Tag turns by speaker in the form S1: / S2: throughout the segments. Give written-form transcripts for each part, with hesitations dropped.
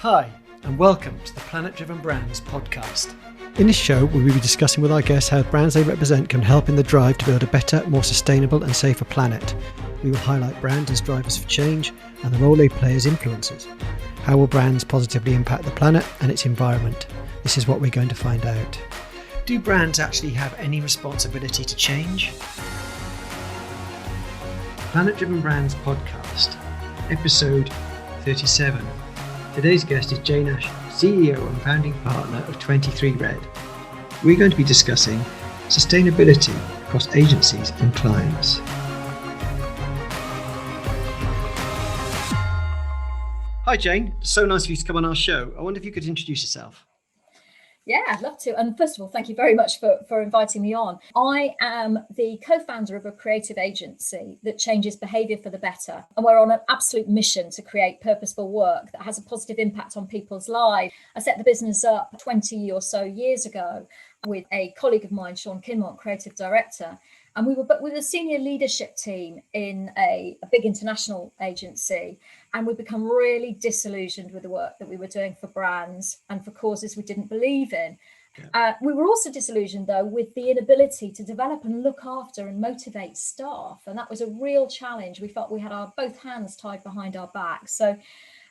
S1: Hi, and welcome to the Planet Driven Brands podcast. In this show, we will be discussing with our guests how brands they represent can help in the drive to build a better, more sustainable and safer planet. We will highlight brands as drivers for change and the role they play as influencers. How will brands positively impact the planet and its environment? This is what we're going to find out. Do brands actually have any responsibility to change? Planet Driven Brands podcast, episode 37. Today's guest is Jane Asscher, CEO and founding partner of 23Red. We're going to be discussing sustainability across agencies and clients. Hi Jane, so nice of you to come on our show. I wonder if you could introduce yourself.
S2: Yeah, I'd love to. And first of all, thank you very much for inviting me on. I am the co-founder of a creative agency that changes behaviour for the better. And we're on an absolute mission to create purposeful work that has a positive impact on people's lives. I set the business up 20 or so years ago with a colleague of mine, Sean Kinmont, creative director. And we were with a senior leadership team in a big international agency. And we've become really disillusioned with the work that we were doing for brands and for causes we didn't believe in. Yeah. We were also disillusioned, though, with the inability to develop and look after and motivate staff. And that was a real challenge. We felt we had our both hands tied behind our backs. So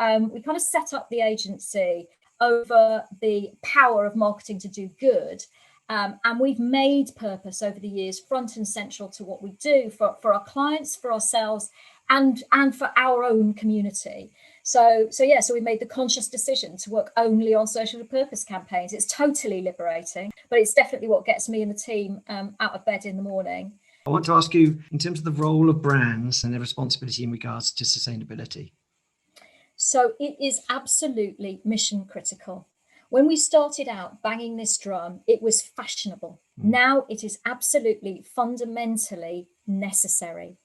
S2: we kind of set up the agency over the power of marketing to do good. And we've made purpose over the years front and central to what we do for our clients, for ourselves, and for our own community. So we made the conscious decision to work only on social purpose campaigns. It's totally liberating, but it's definitely what gets me and the team out of bed in the morning.
S1: I want to ask you, in terms of the role of brands and their responsibility in regards to sustainability.
S2: So it is absolutely mission critical. When we started out banging this drum, it was fashionable. Now it is absolutely fundamentally necessary.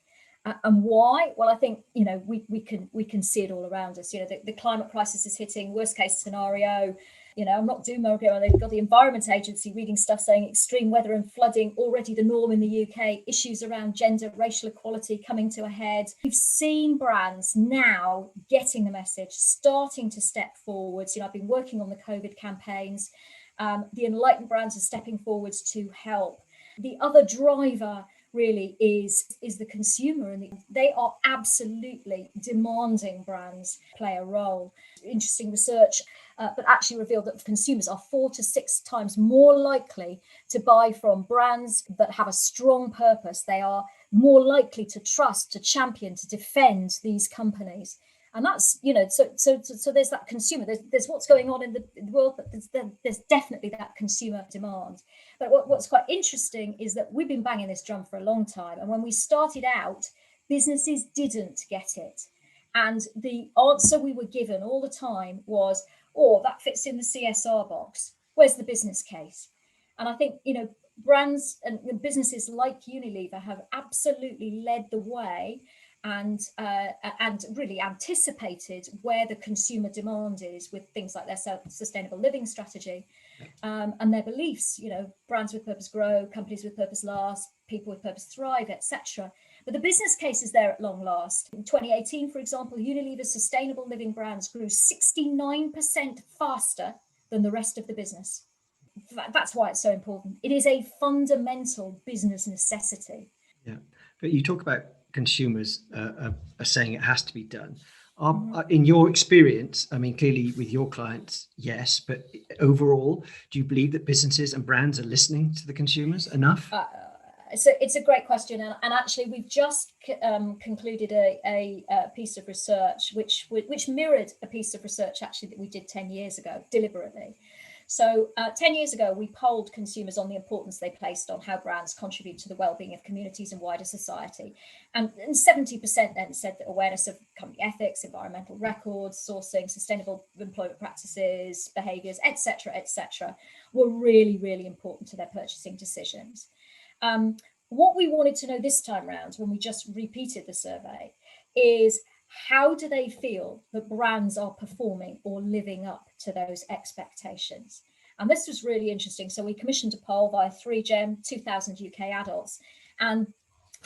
S2: And why? Well, I think, we can see it all around us. The climate crisis is hitting, worst case scenario. I'm not doom mongering. They've got the Environment Agency reading stuff saying extreme weather and flooding already the norm in the UK, issues around gender, racial equality coming to a head. We've seen brands now getting the message, starting to step forwards. I've been working on the COVID campaigns. The enlightened brands are stepping forwards to help. The other driver really is the consumer, and they are absolutely demanding brands play a role. Interesting research but actually revealed that consumers are 4 to 6 times more likely to buy from brands that have a strong purpose. They are more likely to trust, to champion, to defend these companies. And that's, so there's that consumer, there's what's going on in the world, but there's definitely that consumer demand. But what's quite interesting is that we've been banging this drum for a long time. And when we started out, businesses didn't get it. And the answer we were given all the time was, that fits in the CSR box. Where's the business case? And I think, brands and businesses like Unilever have absolutely led the way and really anticipated where the consumer demand is with things like their sustainable living strategy and their beliefs. Brands with purpose grow, companies with purpose last, people with purpose thrive, etc. But the business case is there at long last. In 2018, for example, Unilever's sustainable living brands grew 69% faster than the rest of the business. That's why it's so important. It is a fundamental business necessity.
S1: Yeah, but you talk about consumers are saying it has to be done. In your experience, clearly with your clients, yes, but overall, do you believe that businesses and brands are listening to the consumers enough?
S2: So it's a great question, and actually we've just concluded a piece of research which mirrored a piece of research actually that we did 10 years ago deliberately. So 10 years ago, we polled consumers on the importance they placed on how brands contribute to the well-being of communities and wider society. And 70% then said that awareness of company ethics, environmental records, sourcing, sustainable employment practices, behaviours, etc., were really, really important to their purchasing decisions. What we wanted to know this time round, when we just repeated the survey, is how do they feel that brands are performing or living up to those expectations? And this was really interesting. So we commissioned a poll via 3GEM, 2,000 UK adults. And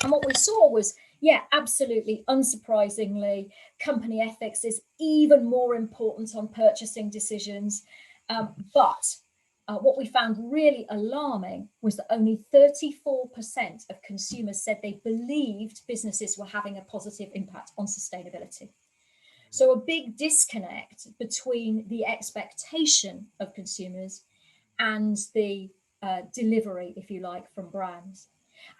S2: what we saw was, Yeah, absolutely. Unsurprisingly, company ethics is even more important on purchasing decisions. But what we found really alarming was that only 34% of consumers said they believed businesses were having a positive impact on sustainability. So a big disconnect between the expectation of consumers and the delivery, if you like, from brands.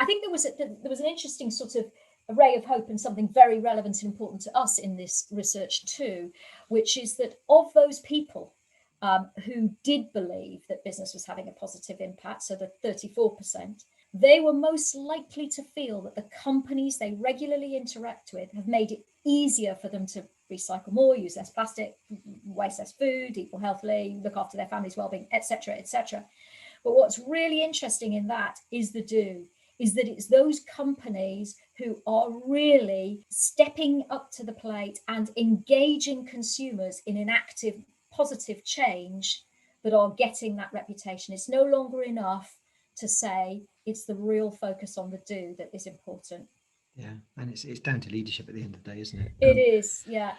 S2: I think there was an interesting sort of a ray of hope and something very relevant and important to us in this research too, which is that of those people who did believe that business was having a positive impact, so the 34%, they were most likely to feel that the companies they regularly interact with have made it easier for them to recycle more, use less plastic, waste less food, eat more healthily, look after their family's well-being, etc., etc. But what's really interesting in that is that it's those companies who are really stepping up to the plate and engaging consumers in an active, positive change that are getting that reputation. It's no longer enough to say it's the real focus on the do that is important.
S1: Yeah, and it's down to leadership at the end of the day, isn't it?
S2: It is, yeah.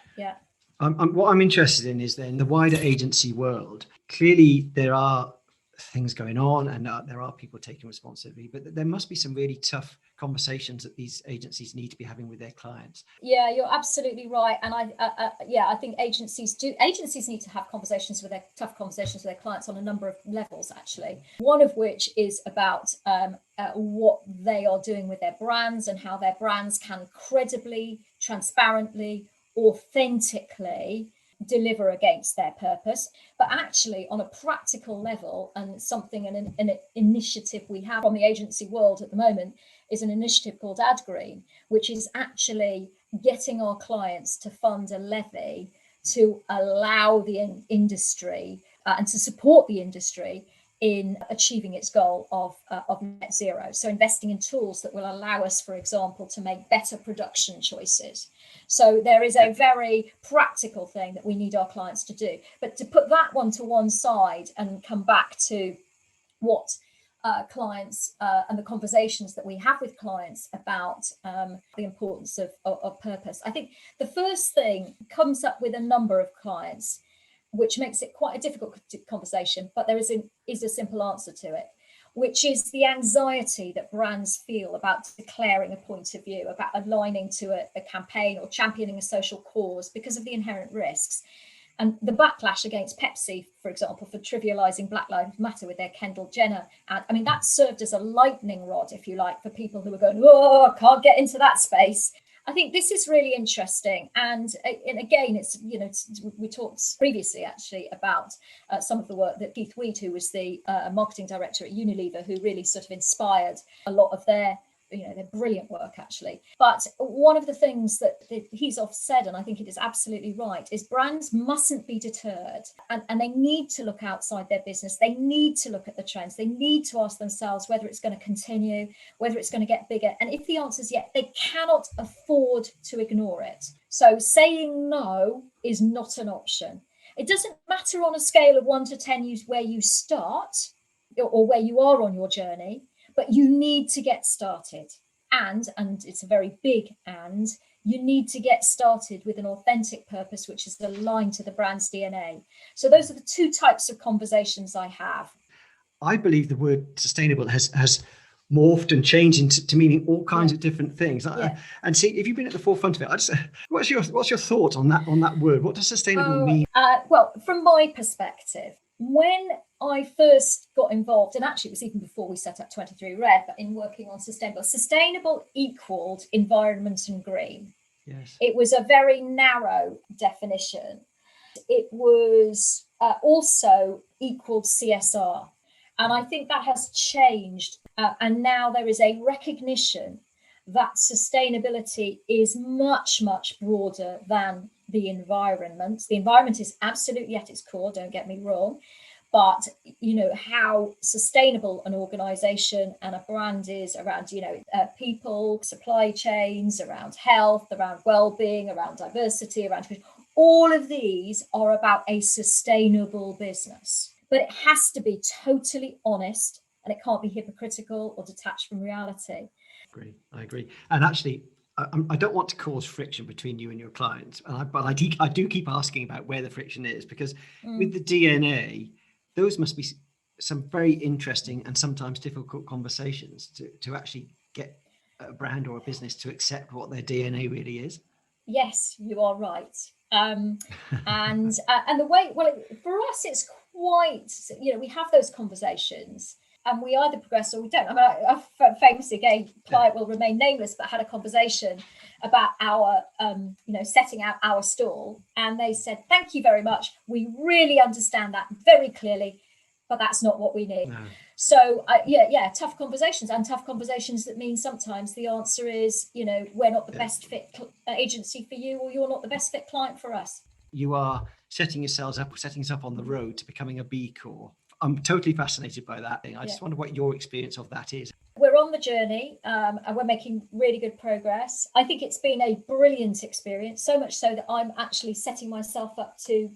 S1: What I'm interested in is then the wider agency world. Clearly, there are things going on, and there are people taking responsibility, but there must be some really tough conversations that these agencies need to be having with their clients.
S2: Yeah, you're absolutely right, and I think agencies need to have tough conversations with their clients on a number of levels, actually. One of which is about what they are doing with their brands and how their brands can credibly, transparently, authentically deliver against their purpose. But actually, on a practical level, and an initiative we have from the agency world at the moment is an initiative called Ad Green, which is actually getting our clients to fund a levy to allow the industry and to support the industry in achieving its goal of net zero. So investing in tools that will allow us, for example, to make better production choices. So there is a very practical thing that we need our clients to do. But to put that one to one side and come back to what clients and the conversations that we have with clients about the importance of purpose. I think the first thing comes up with a number of clients, which makes it quite a difficult conversation, but there is a simple answer to it, which is the anxiety that brands feel about declaring a point of view, about aligning to a campaign or championing a social cause because of the inherent risks. And the backlash against Pepsi, for example, for trivializing Black Lives Matter with their Kendall Jenner ad, I mean, that served as a lightning rod, if you like, for people who were going, oh, I can't get into that space. I think this is really interesting. And again, we talked previously actually about some of the work that Keith Weed, who was the marketing director at Unilever, who really sort of inspired a lot of their brilliant work, actually. But one of the things that he's often said, and I think it is absolutely right, is brands mustn't be deterred, and they need to look outside their business. They need to look at the trends. They need to ask themselves whether it's going to continue, whether it's going to get bigger. And if the answer is yes, they cannot afford to ignore it. So saying no is not an option. It doesn't matter on a scale of 1 to 10 where you start or where you are on your journey, but you need to get started. And it's a very big and, you need to get started with an authentic purpose, which is aligned to the brand's DNA. So those are the two types of conversations I have.
S1: I believe the word sustainable has morphed and changed into meaning all kinds of different things. And see, if you've been at the forefront of it, what's your thoughts on that word? What does sustainable mean?
S2: Well, from my perspective, when I first got involved, and actually it was even before we set up 23 Red, but in working on sustainable equaled environment and green.
S1: Yes.
S2: It was a very narrow definition. It was also equaled CSR. And I think that has changed. And now there is a recognition that sustainability is much, much broader than the environment. The environment is absolutely at its core, don't get me wrong. But, how sustainable an organization and a brand is around, people, supply chains, around health, around well-being, around diversity, around all of these are about a sustainable business. But it has to be totally honest, and it can't be hypocritical or detached from reality.
S1: I agree. And actually, I don't want to cause friction between you and your clients, but I do keep asking about where the friction is, because with the DNA, those must be some very interesting and sometimes difficult conversations to actually get a brand or a business to accept what their DNA really is.
S2: Yes, you are right. And the way, well, for us, it's quite, we have those conversations and we either progress or we don't. I mean, I famously, again, client will remain nameless, but had a conversation about our, setting out our stall. And they said, thank you very much. We really understand that very clearly, but that's not what we need. No. So tough conversations that mean sometimes the answer is, we're not the best fit agency for you, or you're not the best fit client for us.
S1: You are setting us up on the road to becoming a Beecore. I'm totally fascinated by that thing. I just wonder what your experience of that is.
S2: We're on the journey and we're making really good progress. I think it's been a brilliant experience, so much so that I'm actually setting myself up to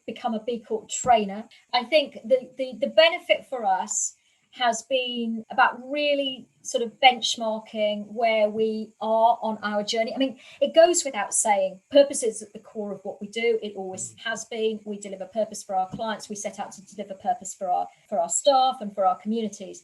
S2: become a Beecore trainer. I think the benefit for us has been about really sort of benchmarking where we are on our journey. I mean, it goes without saying, purpose is at the core of what we do. It always has been. We deliver purpose for our clients. We set out to deliver purpose for our staff and for our communities.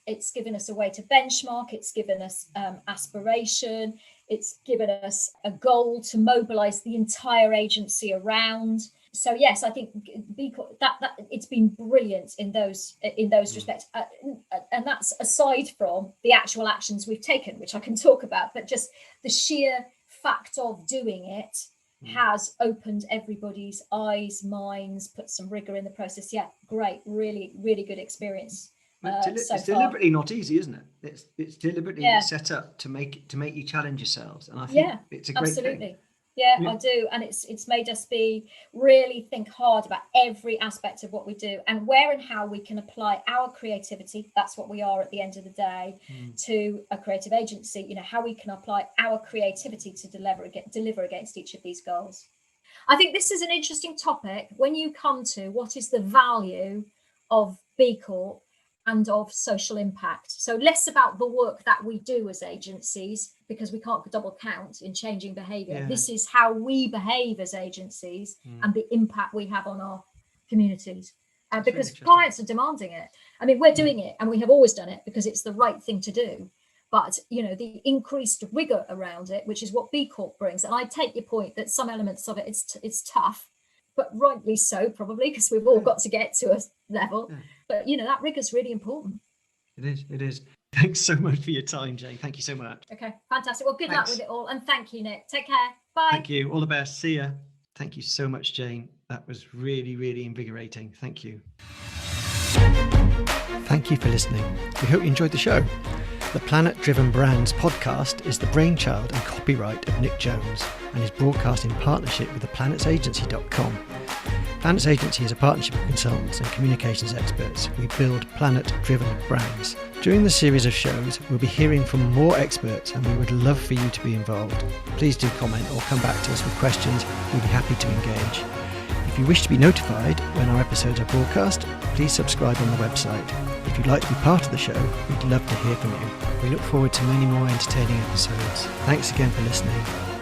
S2: It's given us a way to benchmark. It's given us aspiration. It's given us a goal to mobilize the entire agency around. So yes, I think Beecore, that it's been brilliant in those respects, and that's aside from the actual actions we've taken, which I can talk about. But just the sheer fact of doing it has opened everybody's eyes, minds, put some rigor in the process. Yeah, great, really, really good experience.
S1: It's deliberately not easy, isn't it? It's deliberately set up to make you challenge yourselves, and I think it's a great thing.
S2: Yeah, I do. And it's made us really think hard about every aspect of what we do and where and how we can apply our creativity. That's what we are at the end of the day, to a creative agency, how we can apply our creativity to deliver against each of these goals. I think this is an interesting topic when you come to what is the value of Beecore and of social impact. So less about the work that we do as agencies, because we can't double count in changing behaviour. Yeah. This is how we behave as agencies and the impact we have on our communities. Because really clients are demanding it. I mean, we're doing it and we have always done it because it's the right thing to do. But, the increased rigour around it, which is what Beecore brings. And I take your point that some elements of it, it's tough, but rightly so, probably, because we've all got to get to a level. Yeah. But, that rigor is really important.
S1: It is. Thanks so much for your time, Jane. Thank you so much.
S2: Okay, fantastic. Well, good luck with it all. And thank you, Nick. Take care. Bye.
S1: Thank you. All the best. See ya. Thank you so much, Jane. That was really, really invigorating. Thank you. Thank you for listening. We hope you enjoyed the show. The Planet Driven Brands podcast is the brainchild and copyright of Nick Jones and is broadcast in partnership with theplanetsagency.com. Planets Agency is a partnership of consultants and communications experts. We build planet-driven brands. During the series of shows, we'll be hearing from more experts and we would love for you to be involved. Please do comment or come back to us with questions. We'll be happy to engage. If you wish to be notified when our episodes are broadcast, please subscribe on the website. If you'd like to be part of the show, we'd love to hear from you. We look forward to many more entertaining episodes. Thanks again for listening.